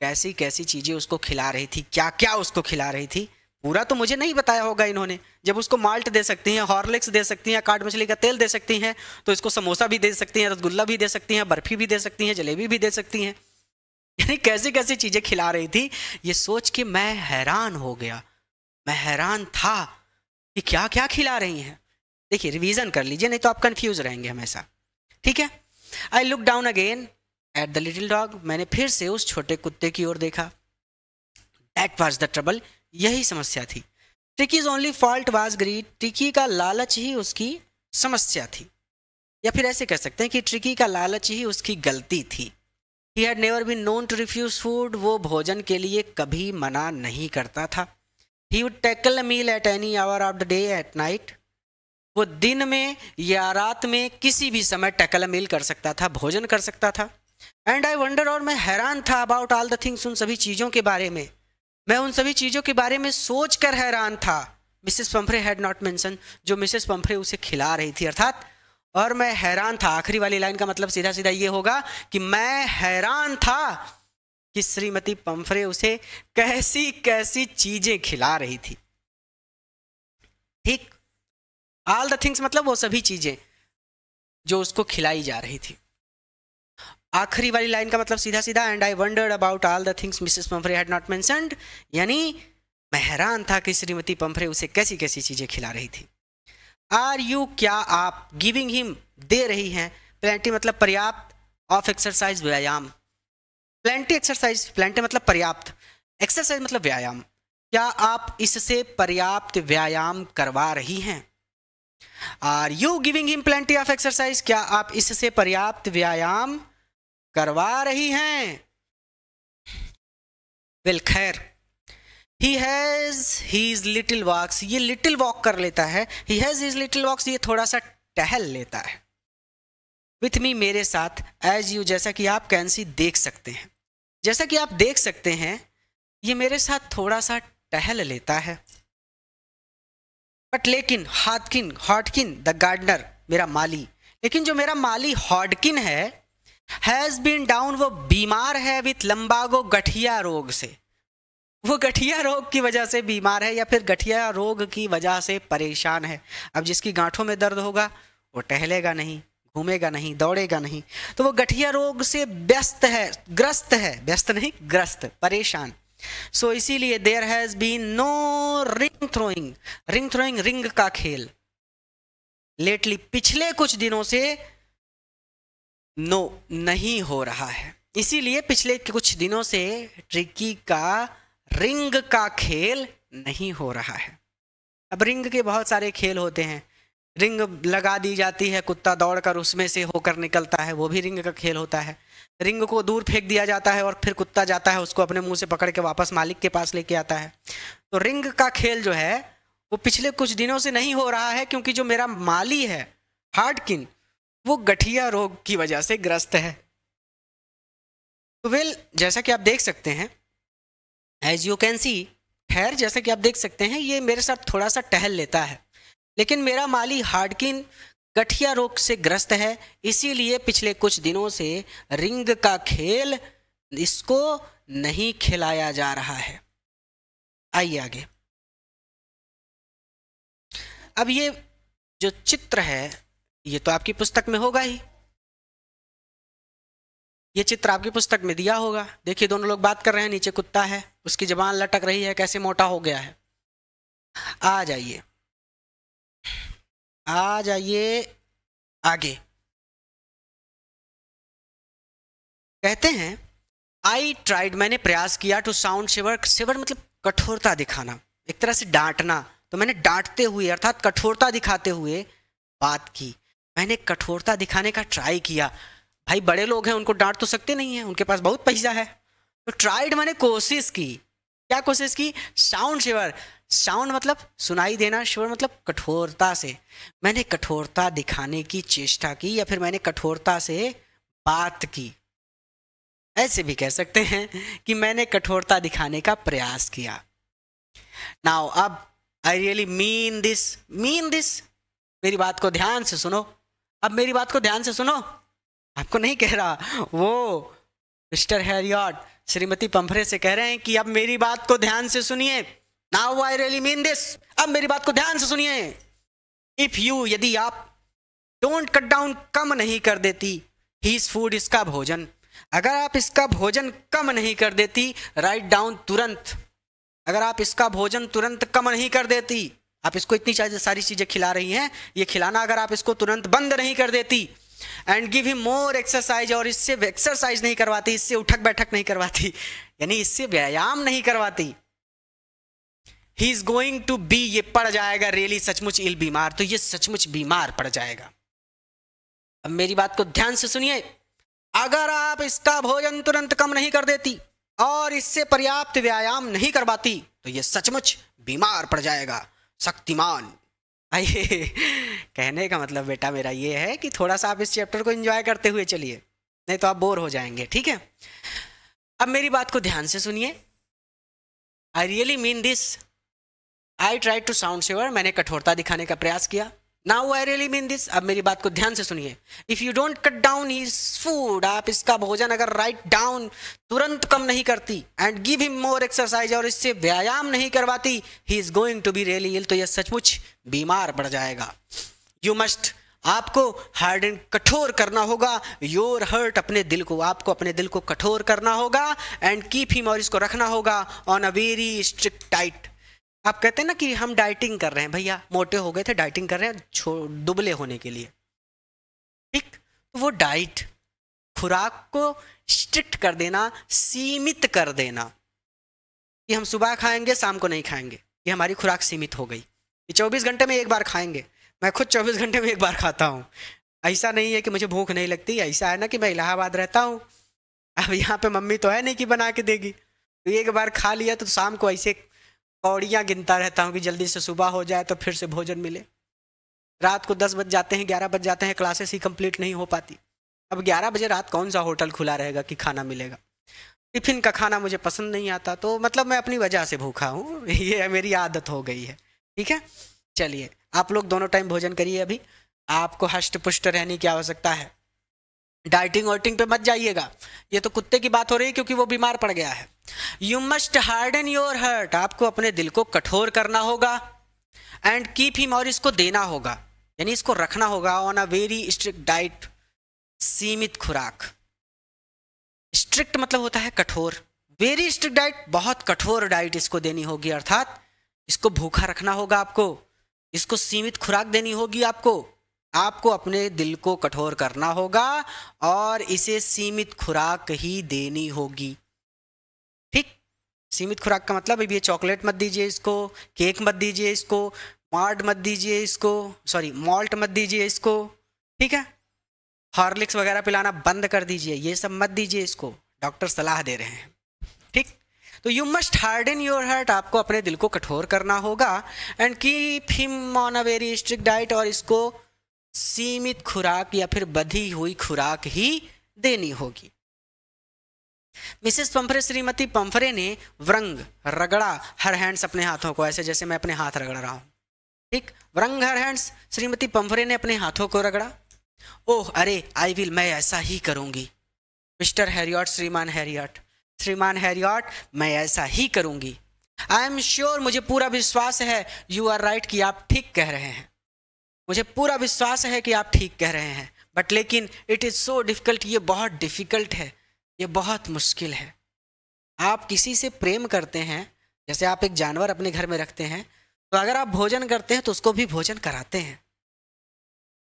कैसी कैसी चीज़ें उसको खिला रही थी, क्या क्या उसको खिला रही थी, पूरा तो मुझे नहीं बताया होगा इन्होंने। जब उसको माल्ट दे सकती हैं, हॉर्लिक्स दे सकती हैं, काट मछली का तेल दे सकती हैं, तो इसको समोसा भी दे सकती हैं, रसगुल्ला भी दे सकती हैं, बर्फी भी दे सकती हैं, जलेबी भी दे सकती हैं। यानी कैसी कैसी चीज़ें खिला रही थी, ये सोच के मैं हैरान हो गया। मैं हैरान था कि क्या क्या खिला रही हैं। देखिए रिवीजन कर लीजिए, नहीं तो आप कंफ्यूज रहेंगे हमेशा। ठीक है। I look down again at the little dog. मैंने फिर से उस छोटे कुत्ते की ओर देखा। That was the trouble. यही समस्या थी। Tricky's only fault was greed. Tricky का लालच ही उसकी समस्या थी, या फिर ऐसे कह सकते हैं कि ट्रिकी का लालच ही उसकी गलती थी। He had never been known to refuse food. वो भोजन के लिए कभी मना नहीं करता था। He would tackle a meal at any hour of the day at night. वो दिन में या रात में किसी भी समय टैकल अ मील कर सकता था, भोजन कर सकता था। एंड आई वंडर, और मैं हैरान था, अबाउट ऑल द थिंग्स, उन सभी चीज़ों के बारे में। मैं उन सभी चीज़ों के बारे में सोच कर हैरान था। Mrs Pomfrey had not mention, जो मिसेस पंफ्रे उसे खिला रही थी, अर्थात और मैं हैरान था। आखिरी वाली लाइन का मतलब सीधा सीधा ये होगा कि मैं हैरान था कि श्रीमती पंफ्रे उसे कैसी कैसी चीजें खिला रही थी। ठीक, ऑल द थिंग्स मतलब वो सभी चीजें जो उसको खिलाई जा रही थी। आखिरी वाली लाइन का मतलब सीधा सीधा, and I wandered about all the things Mrs Pomfrey had not mentioned, यानी मैं हैरान था कि श्रीमती पंफ्रे उसे कैसी कैसी चीजें खिला रही थी। आर यू, क्या आप, गिविंग हिम, दे रही हैं, प्लेंटी मतलब पर्याप्त, ऑफ एक्सरसाइज व्यायाम, प्लेंटी एक्सरसाइज, प्लेंटी मतलब पर्याप्त, एक्सरसाइज मतलब व्यायाम, क्या आप इससे पर्याप्त व्यायाम करवा रही हैं? Are you giving him plenty of exercise, क्या आप इससे पर्याप्त व्यायाम करवा रही हैं? वेल खैर, he has his little walks, ये लिटिल वॉक कर लेता है। he has his little walks, ये थोड़ा सा टहल लेता है। with me, मेरे साथ, as you, जैसा कि आप कैन सी, देख सकते हैं, जैसा कि आप देख सकते हैं, ये मेरे साथ थोड़ा सा टहल लेता है। बट लेकिन हॉडकिन द गार्डनर, मेरा माली, लेकिन जो मेरा माली हॉडकिन है, हैज बीन डाउन, वो बीमार है, विथ लंबागो, गठिया रोग से। वो गठिया रोग की वजह से बीमार है, या फिर गठिया रोग की वजह से परेशान है। अब जिसकी गांठों में दर्द होगा वो टहलेगा नहीं, घूमेगा नहीं, दौड़ेगा नहीं, तो वो गठिया रोग से व्यस्त है, ग्रस्त है, व्यस्त नहीं ग्रस्त, परेशान। सो इसीलिए there has been no ring throwing, ring throwing ring का खेल, लेटली, पिछले कुछ दिनों से नो नहीं हो रहा है। इसीलिए पिछले कुछ दिनों से ट्रिकी का रिंग का खेल नहीं हो रहा है। अब रिंग के बहुत सारे खेल होते हैं। रिंग लगा दी जाती है, कुत्ता दौड़कर उसमें से होकर निकलता है, वो भी रिंग का खेल होता है। रिंग को दूर फेंक दिया जाता है और फिर कुत्ता जाता है, उसको अपने मुंह से पकड़ के वापस मालिक के पास लेके आता है। तो रिंग का खेल जो है वो पिछले कुछ दिनों से नहीं हो रहा है, क्योंकि जो मेरा माली है हार्डकिन, वो गठिया रोग की वजह से ग्रस्त है। तो वेल, जैसा कि आप देख सकते हैं, एज यू कैन सी, खैर जैसा कि आप देख सकते हैं, ये मेरे साथ थोड़ा सा टहल लेता है, लेकिन मेरा माली हार्डकिन गठिया रोग से ग्रस्त है, इसीलिए पिछले कुछ दिनों से रिंग का खेल इसको नहीं खिलाया जा रहा है। आइए आगे। अब ये जो चित्र है ये तो आपकी पुस्तक में होगा ही, ये चित्र आपकी पुस्तक में दिया होगा। देखिए दोनों लोग बात कर रहे हैं, नीचे कुत्ता है, उसकी जबान लटक रही है, कैसे मोटा हो गया है। आ जाइए आ जाइए आगे। कहते हैं आई ट्राइड, मैंने प्रयास किया, टू साउंड शिवर, शिवर मतलब कठोरता दिखाना, एक तरह से डांटना, तो मैंने डांटते हुए अर्थात कठोरता दिखाते हुए बात की। मैंने कठोरता दिखाने का ट्राई किया। भाई बड़े लोग हैं, उनको डांट तो सकते नहीं हैं, उनके पास बहुत पैसा है। तो ट्राइड मैंने कोशिश की, क्या कोशिश की? साउंड शिवर, साउंड मतलब सुनाई देना, शिवर मतलब कठोरता से। मैंने कठोरता दिखाने की चेष्टा की, या फिर मैंने कठोरता से बात की। ऐसे भी कह सकते हैं कि मैंने कठोरता दिखाने का प्रयास किया। नाउ अब आई really mean this, mean this, मेरी बात को ध्यान से सुनो। अब मेरी बात को ध्यान से सुनो, आपको नहीं कह रहा, वो मिस्टर हैरियट श्रीमती पंफ्रे से कह रहे हैं कि अब मेरी बात को ध्यान से सुनिए। Now I really mean this. अब मेरी बात को ध्यान से सुनिए। इफ यू, यदि आप डोंट कट डाउन, कम नहीं कर देती, हीज फूड, इसका भोजन, अगर आप इसका भोजन कम नहीं कर देती, राइट डाउन, तुरंत, अगर आप इसका भोजन तुरंत कम नहीं कर देती, आप इसको इतनी सारी चीजें खिला रही हैं, ये खिलाना अगर आप इसको तुरंत बंद नहीं कर देती, and give him more exercise, और इससे एक्सरसाइज नहीं करवाती, इससे उठक बैठक नहीं करवाती, यानी इससे व्यायाम नहीं करवाती, he is going to be, ये पड़ जाएगा रियली, सचमुच इल, बीमार, तो ये सचमुच बीमार पड़ जाएगा। अब मेरी बात को ध्यान से सुनिए। अगर आप इसका भोजन तुरंत कम नहीं कर देती और इससे पर्याप्त व्यायाम नहीं करवाती, तो ये सचमुच बीमार पड़ जाएगा। शक्तिमान। आइए, कहने का मतलब बेटा मेरा ये है कि थोड़ा सा आप इस चैप्टर को एंजॉय करते हुए चलिए, नहीं तो आप बोर हो जाएंगे, ठीक है। अब मेरी बात को ध्यान से सुनिए। I really mean this, I try to sound sure, मैंने कठोरता दिखाने का प्रयास किया। Now I really mean this, अब मेरी बात को ध्यान से सुनिए। If you don't cut down his food, आप इसका भोजन अगर राइट डाउन, तुरंत कम नहीं करती, and give him more exercise, और इससे व्यायाम नहीं करवाती, he is going to be really ill, तो यह सचमुच बीमार पड़ जाएगा। यू मस्ट, आपको हार्डन, कठोर करना होगा, योर हर्ट, अपने दिल को, आपको अपने दिल को कठोर करना होगा, एंड कीप हिम, और इसको रखना होगा on a very strict diet. आप कहते हैं ना कि हम डाइटिंग कर रहे हैं, भैया मोटे हो गए थे, डाइटिंग कर रहे हैं दुबले होने के लिए, ठीक, तो वो डाइट, खुराक को स्ट्रिक्ट कर देना, सीमित कर देना, कि हम सुबह खाएंगे शाम को नहीं खाएंगे, ये हमारी खुराक सीमित हो गई, ये 24 घंटे में एक बार खाएंगे। मैं खुद 24 घंटे में एक बार खाता हूँ, ऐसा नहीं है कि मुझे भूख नहीं लगती, ऐसा है ना कि मैं इलाहाबाद रहता हूँ, अब यहाँ पे मम्मी तो है नहीं कि बना के देगी, तो एक बार खा लिया तो शाम को ऐसे कौड़ियाँ गिनता रहता हूँ कि जल्दी से सुबह हो जाए तो फिर से भोजन मिले। रात को 10 बज जाते हैं, 11 बज जाते हैं, क्लासेस ही कंप्लीट नहीं हो पाती। अब 11 बजे रात कौन सा होटल खुला रहेगा कि खाना मिलेगा। टिफिन का खाना मुझे पसंद नहीं आता, तो मतलब मैं अपनी वजह से भूखा हूँ, ये मेरी आदत हो गई है, ठीक है। चलिए, आप लोग दोनों टाइम भोजन करिए, अभी आपको हष्ट पुष्ट रहने की आवश्यकता है, डाइटिंग वाइटिंग पे मत जाइएगा। ये तो कुत्ते की बात हो रही है क्योंकि वो बीमार पड़ गया है। You must harden your heart, आपको अपने दिल को कठोर करना होगा, एंड कीप हिम, और इसको देना होगा, यानी इसको रखना होगा on a very strict diet, सीमित खुराक। स्ट्रिक्ट मतलब होता है कठोर, वेरी स्ट्रिक्ट डाइट, बहुत कठोर डाइट इसको देनी होगी, अर्थात इसको भूखा रखना होगा आपको, इसको सीमित खुराक देनी होगी आपको अपने दिल को कठोर करना होगा और इसे सीमित खुराक ही देनी होगी, ठीक। सीमित खुराक का मतलब ये चॉकलेट मत दीजिए इसको, केक मत दीजिए इसको, मार्ट मत दीजिए इसको, सॉरी मॉल्ट मत दीजिए इसको, ठीक है। हॉर्लिक्स वगैरह पिलाना बंद कर दीजिए, ये सब मत दीजिए इसको, डॉक्टर सलाह दे रहे हैं, ठीक। तो you must harden your heart, आपको अपने दिल को कठोर करना होगा, and keep him on a very strict diet, और इसको सीमित खुराक या फिर बधी हुई खुराक ही देनी होगी। मिसेस पंफरे, श्रीमती पंफरे ने व्रंग, रगड़ा, हर हैंड्स, अपने हाथों को, ऐसे जैसे मैं अपने हाथ रगड़ रहा हूं, ठीक। व्रंग हर हैंड्स, श्रीमती पंफरे ने अपने हाथों को रगड़ा। ओह अरे, आई विल, मैं ऐसा ही करूंगी। मिस्टर हैरियट, श्रीमान हैरियट, श्रीमान हैरियट, मैं ऐसा ही करूंगी। आई एम श्योर, मुझे पूरा विश्वास है, यू आर राइट, कि आप ठीक कह रहे हैं, मुझे पूरा विश्वास है कि आप ठीक कह रहे हैं, बट लेकिन इट इज़ सो डिफ़िकल्ट, ये बहुत डिफ़िकल्ट है, ये बहुत मुश्किल है। आप किसी से प्रेम करते हैं, जैसे आप एक जानवर अपने घर में रखते हैं, तो अगर आप भोजन करते हैं तो उसको भी भोजन कराते हैं।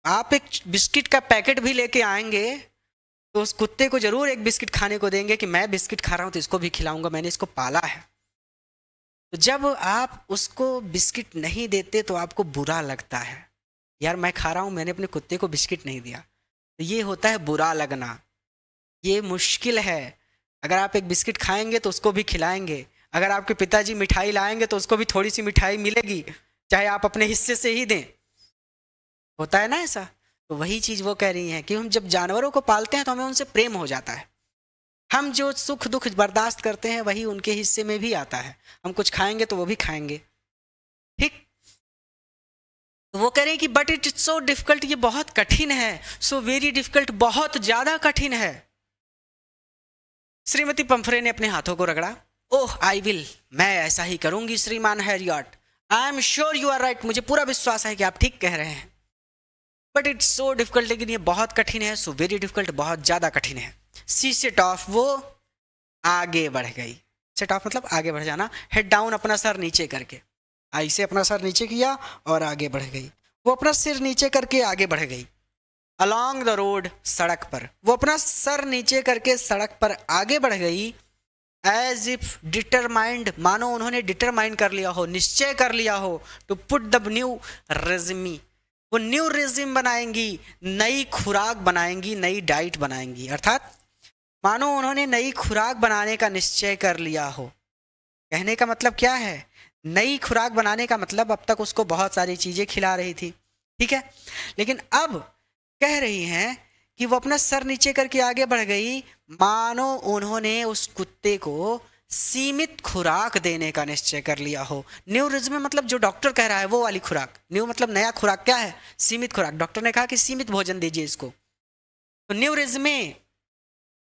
आप एक बिस्किट का पैकेट भी लेके आएंगे तो उस कुत्ते को जरूर एक बिस्किट खाने को देंगे कि मैं बिस्किट खा रहा हूँ तो इसको भी खिलाऊंगा, मैंने इसको पाला है। तो जब आप उसको बिस्किट नहीं देते तो आपको बुरा लगता है, यार मैं खा रहा हूँ, मैंने अपने कुत्ते को बिस्किट नहीं दिया, तो ये होता है बुरा लगना, ये मुश्किल है। अगर आप एक बिस्किट खाएंगे तो उसको भी खिलाएंगे, अगर आपके पिताजी मिठाई लाएंगे तो उसको भी थोड़ी सी मिठाई मिलेगी, चाहे आप अपने हिस्से से ही दें, होता है ना ऐसा। तो वही चीज़ वो कह रही हैं कि हम जब जानवरों को पालते हैं तो हमें उनसे प्रेम हो जाता है, हम जो सुख दुख बर्दाश्त करते हैं वही उनके हिस्से में भी आता है, हम कुछ खाएंगे तो वो भी खाएंगे, ठीक। तो वो कह रहे हैं कि but it is so difficult, ये बहुत कठिन है, सो वेरी डिफिकल्ट, बहुत ज्यादा कठिन है। श्रीमती पंफरे ने अपने हाथों को रगड़ा, ओह आई विल, मैं ऐसा ही करूंगी श्रीमान हैरियट, I am sure you are right, मुझे पूरा विश्वास है कि आप ठीक कह रहे हैं। बट इट्स सो डिफिकल्ट, लेकिन ये बहुत कठिन है, सो वेरी डिफिकल्ट, बहुत ज़्यादा कठिन है। सी सेट ऑफ, वो आगे बढ़ गई। सेट ऑफ मतलब आगे बढ़ जाना, हेड डाउन, अपना सर नीचे करके, ऐसे अपना सर नीचे किया और आगे बढ़ गई। वो अपना सिर नीचे करके आगे बढ़ गई। अलॉन्ग द रोड, सड़क पर, वो अपना सर नीचे करके सड़क पर आगे बढ़ गई। एज इफ डिटरमाइंड, मानो उन्होंने डिटरमाइन कर लिया हो, निश्चय कर लिया हो, to put the new resume, वो न्यू रेजिम बनाएंगी, नई खुराक बनाएंगी, नई डाइट बनाएंगी। अर्थात मानो उन्होंने नई खुराक बनाने का निश्चय कर लिया हो। कहने का मतलब क्या है, नई खुराक बनाने का मतलब अब तक उसको बहुत सारी चीज़ें खिला रही थी, ठीक है, लेकिन अब कह रही हैं कि वो अपना सर नीचे करके आगे बढ़ गई, मानो उन्होंने उस कुत्ते को सीमित खुराक देने का निश्चय कर लिया हो। न्यू रिज्म मतलब जो डॉक्टर कह रहा है वो वाली खुराक, न्यू मतलब नया, खुराक क्या है, सीमित खुराक। डॉक्टर ने कहा कि सीमित भोजन दीजिए इसको, तो न्यू रिज्म में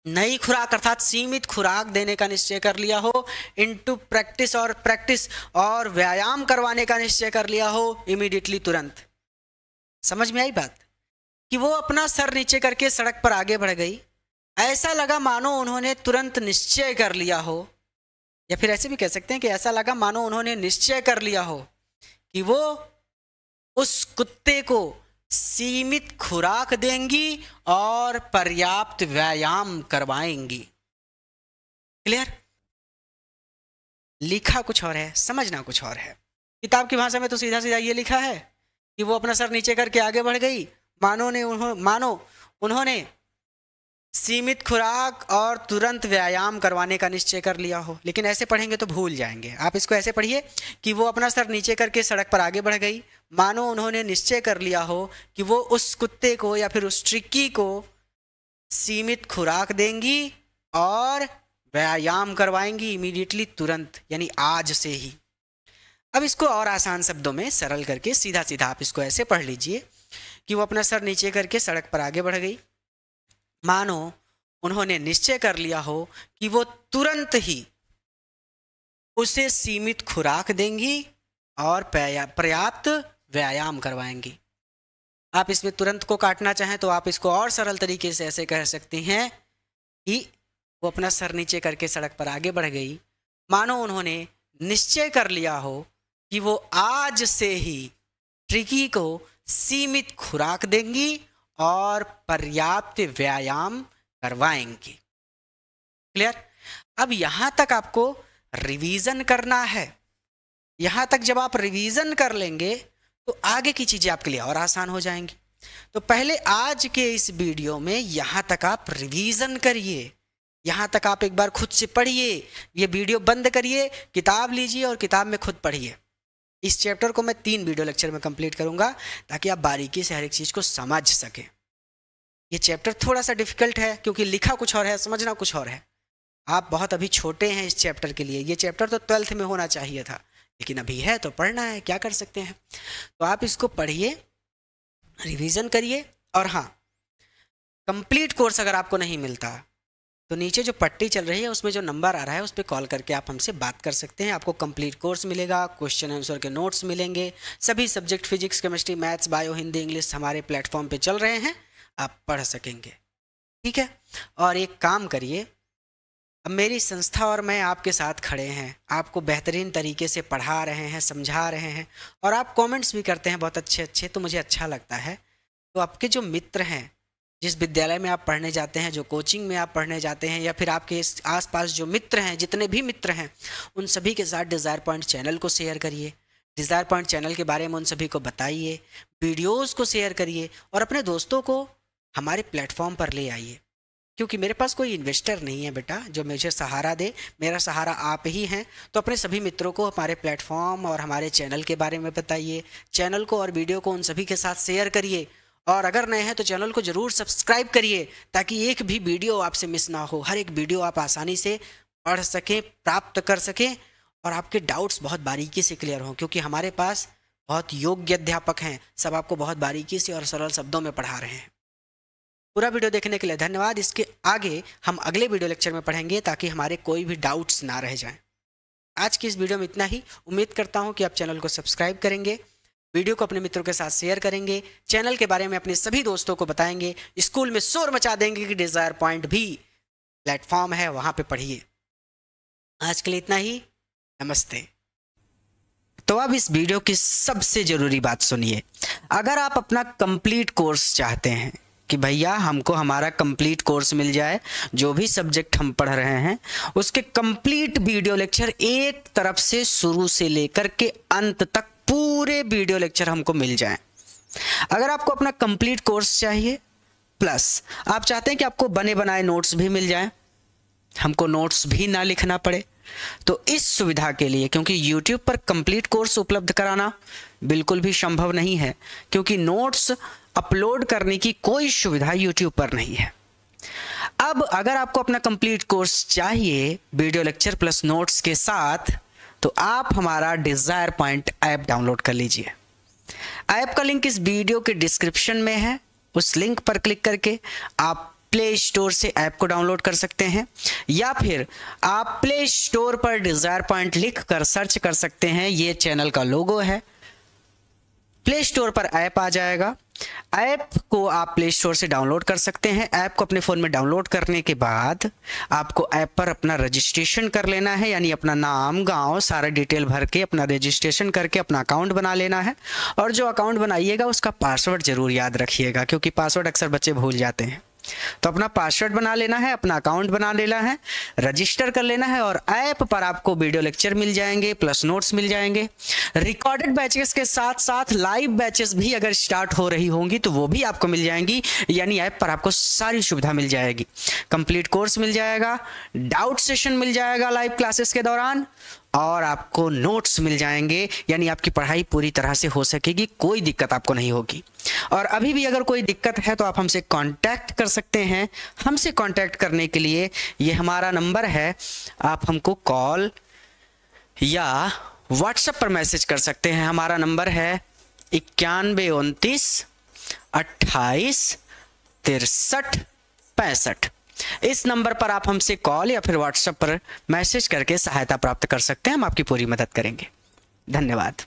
नई खुराक अर्थात सीमित खुराक देने का निश्चय कर लिया हो। इनटू प्रैक्टिस, और प्रैक्टिस और व्यायाम करवाने का निश्चय कर लिया हो, इमीडिएटली, तुरंत। समझ में आई बात, कि वो अपना सर नीचे करके सड़क पर आगे बढ़ गई। ऐसा लगा मानो उन्होंने तुरंत निश्चय कर लिया हो, या फिर ऐसे भी कह सकते हैं कि ऐसा लगा मानो उन्होंने निश्चय कर लिया हो कि वो उस कुत्ते को सीमित खुराक देंगी और पर्याप्त व्यायाम करवाएंगी। क्लियर? लिखा कुछ और है, समझना कुछ और है। किताब की भाषा में तो सीधा सीधा ये लिखा है कि वो अपना सर नीचे करके आगे बढ़ गई, मानो उन्होंने सीमित खुराक और तुरंत व्यायाम करवाने का निश्चय कर लिया हो। लेकिन ऐसे पढ़ेंगे तो भूल जाएंगे, आप इसको ऐसे पढ़िए कि वो अपना सर नीचे करके सड़क पर आगे बढ़ गई, मानो उन्होंने निश्चय कर लिया हो कि वो उस कुत्ते को या फिर उस ट्रिक्की को सीमित खुराक देंगी और व्यायाम करवाएंगी, इमीडिएटली, तुरंत, यानी आज से ही। अब इसको और आसान शब्दों में सरल करके सीधा सीधा आप इसको ऐसे पढ़ लीजिए कि वो अपना सर नीचे करके सड़क पर आगे बढ़ गई, मानो उन्होंने निश्चय कर लिया हो कि वो तुरंत ही उसे सीमित खुराक देंगी और पर्याप्त व्यायाम करवाएंगी। आप इसमें तुरंत को काटना चाहें तो आप इसको और सरल तरीके से ऐसे कह सकते हैं कि वो अपना सर नीचे करके सड़क पर आगे बढ़ गई, मानो उन्होंने निश्चय कर लिया हो कि वो आज से ही ट्रिकी को सीमित खुराक देंगी और पर्याप्त व्यायाम करवाएंगी। क्लियर? अब यहां तक आपको रिवीजन करना है। यहां तक जब आप रिवीजन कर लेंगे तो आगे की चीजें आपके लिए और आसान हो जाएंगी। तो पहले आज के इस वीडियो में यहां तक आप रिवीजन करिए, यहां तक आप एक बार खुद से पढ़िए। ये वीडियो बंद करिए, किताब लीजिए और किताब में खुद पढ़िए। इस चैप्टर को मैं 3 वीडियो लेक्चर में कंप्लीट करूंगा ताकि आप बारीकी से हर एक चीज़ को समझ सकें। ये चैप्टर थोड़ा सा डिफिकल्ट है क्योंकि लिखा कुछ और है, समझना कुछ और है। आप बहुत अभी छोटे हैं इस चैप्टर के लिए। ये चैप्टर तो 12th में होना चाहिए था, लेकिन अभी है तो पढ़ना है, क्या कर सकते हैं। तो आप इसको पढ़िए, रिवीजन करिए। और हाँ, कंप्लीट कोर्स अगर आपको नहीं मिलता तो नीचे जो पट्टी चल रही है उसमें जो नंबर आ रहा है उस पर कॉल करके आप हमसे बात कर सकते हैं। आपको कंप्लीट कोर्स मिलेगा, क्वेश्चन आंसर के नोट्स मिलेंगे, सभी subject physics, chemistry, maths, bio, Hindi, English हमारे प्लेटफॉर्म पे चल रहे हैं, आप पढ़ सकेंगे। ठीक है? और एक काम करिए, अब मेरी संस्था और मैं आपके साथ खड़े हैं, आपको बेहतरीन तरीके से पढ़ा रहे हैं, समझा रहे हैं, और आप कमेंट्स भी करते हैं बहुत अच्छे अच्छे, तो मुझे अच्छा लगता है। तो आपके जो मित्र हैं, जिस विद्यालय में आप पढ़ने जाते हैं, जो कोचिंग में आप पढ़ने जाते हैं, या फिर आपके आसपास जो मित्र हैं, जितने भी मित्र हैं, उन सभी के साथ डिज़ायर पॉइंट चैनल को शेयर करिए। डिज़ायर पॉइंट चैनल के बारे में उन सभी को बताइए, वीडियोज़ को शेयर करिए और अपने दोस्तों को हमारे प्लेटफॉर्म पर ले आइए। क्योंकि मेरे पास कोई इन्वेस्टर नहीं है बेटा जो मुझे सहारा दे, मेरा सहारा आप ही हैं। तो अपने सभी मित्रों को हमारे प्लेटफॉर्म और हमारे चैनल के बारे में बताइए। चैनल को और वीडियो को उन सभी के साथ शेयर करिए, और अगर नए हैं तो चैनल को ज़रूर सब्सक्राइब करिए ताकि एक भी वीडियो आपसे मिस ना हो। हर एक वीडियो आप आसानी से पढ़ सकें, प्राप्त कर सकें, और आपके डाउट्स बहुत बारीकी से क्लियर हों, क्योंकि हमारे पास बहुत योग्य अध्यापक हैं, सब आपको बहुत बारीकी से और सरल शब्दों में पढ़ा रहे हैं। पूरा वीडियो देखने के लिए धन्यवाद। इसके आगे हम अगले वीडियो लेक्चर में पढ़ेंगे ताकि हमारे कोई भी डाउट्स ना रह जाएं। आज की इस वीडियो में इतना ही। उम्मीद करता हूँ कि आप चैनल को सब्सक्राइब करेंगे, वीडियो को अपने मित्रों के साथ शेयर करेंगे, चैनल के बारे में अपने सभी दोस्तों को बताएंगे, स्कूल में शोर मचा देंगे कि डिज़ायर पॉइंट भी प्लेटफॉर्म है, वहाँ पे पढ़िए। आज के लिए इतना ही, नमस्ते। तो अब इस वीडियो की सबसे ज़रूरी बात सुनिए। अगर आप अपना कंप्लीट कोर्स चाहते हैं कि भैया हमको हमारा कंप्लीट कोर्स मिल जाए, जो भी सब्जेक्ट हम पढ़ रहे हैं उसके कंप्लीट वीडियो लेक्चर एक तरफ से शुरू से लेकर के अंत तक पूरे वीडियो लेक्चर हमको मिल जाएं। अगर आपको अपना कंप्लीट कोर्स चाहिए प्लस आप चाहते हैं कि आपको बने बनाए नोट्स भी मिल जाएं, हमको नोट्स भी ना लिखना पड़े, तो इस सुविधा के लिए, क्योंकि YouTube पर कंप्लीट कोर्स उपलब्ध कराना बिल्कुल भी संभव नहीं है, क्योंकि नोट्स अपलोड करने की कोई सुविधा YouTube पर नहीं है। अब अगर आपको अपना कंप्लीट कोर्स चाहिए वीडियो लेक्चर प्लस नोट्स के साथ, तो आप हमारा डिज़ायर पॉइंट ऐप डाउनलोड कर लीजिए। ऐप का लिंक इस वीडियो के डिस्क्रिप्शन में है। उस लिंक पर क्लिक करके आप प्ले स्टोर से ऐप को डाउनलोड कर सकते हैं, या फिर आप प्ले स्टोर पर डिज़ायर पॉइंट लिख कर सर्च कर सकते हैं। ये चैनल का लोगो है, प्ले स्टोर पर ऐप आ जाएगा। ऐप को आप प्ले स्टोर से डाउनलोड कर सकते हैं। ऐप को अपने फ़ोन में डाउनलोड करने के बाद आपको ऐप पर अपना रजिस्ट्रेशन कर लेना है, यानी अपना नाम, गांव, सारा डिटेल भर के अपना रजिस्ट्रेशन करके अपना अकाउंट बना लेना है। और जो अकाउंट बनाइएगा उसका पासवर्ड ज़रूर याद रखिएगा, क्योंकि पासवर्ड अक्सर बच्चे भूल जाते हैं। तो अपना पासवर्ड बना लेना है, अपना अकाउंट बना लेना है, रजिस्टर कर लेना है, और ऐप पर आपको वीडियो लेक्चर मिल जाएंगे प्लस नोट्स मिल जाएंगे। रिकॉर्डेड बैचेस के साथ साथ लाइव बैचेस भी अगर स्टार्ट हो रही होंगी तो वो भी आपको मिल जाएंगी, यानी ऐप पर आपको सारी सुविधा मिल जाएगी। कंप्लीट कोर्स मिल जाएगा, डाउट सेशन मिल जाएगा लाइव क्लासेस के दौरान, और आपको नोट्स मिल जाएंगे, यानी आपकी पढ़ाई पूरी तरह से हो सकेगी, कोई दिक्कत आपको नहीं होगी। और अभी भी अगर कोई दिक्कत है तो आप हमसे कांटेक्ट कर सकते हैं। हमसे कांटेक्ट करने के लिए ये हमारा नंबर है, आप हमको कॉल या व्हाट्सएप पर मैसेज कर सकते हैं। हमारा नंबर है 9129 28 63 65। इस नंबर पर आप हमसे कॉल या फिर व्हाट्सएप पर मैसेज करके सहायता प्राप्त कर सकते हैं। हम आपकी पूरी मदद करेंगे। धन्यवाद।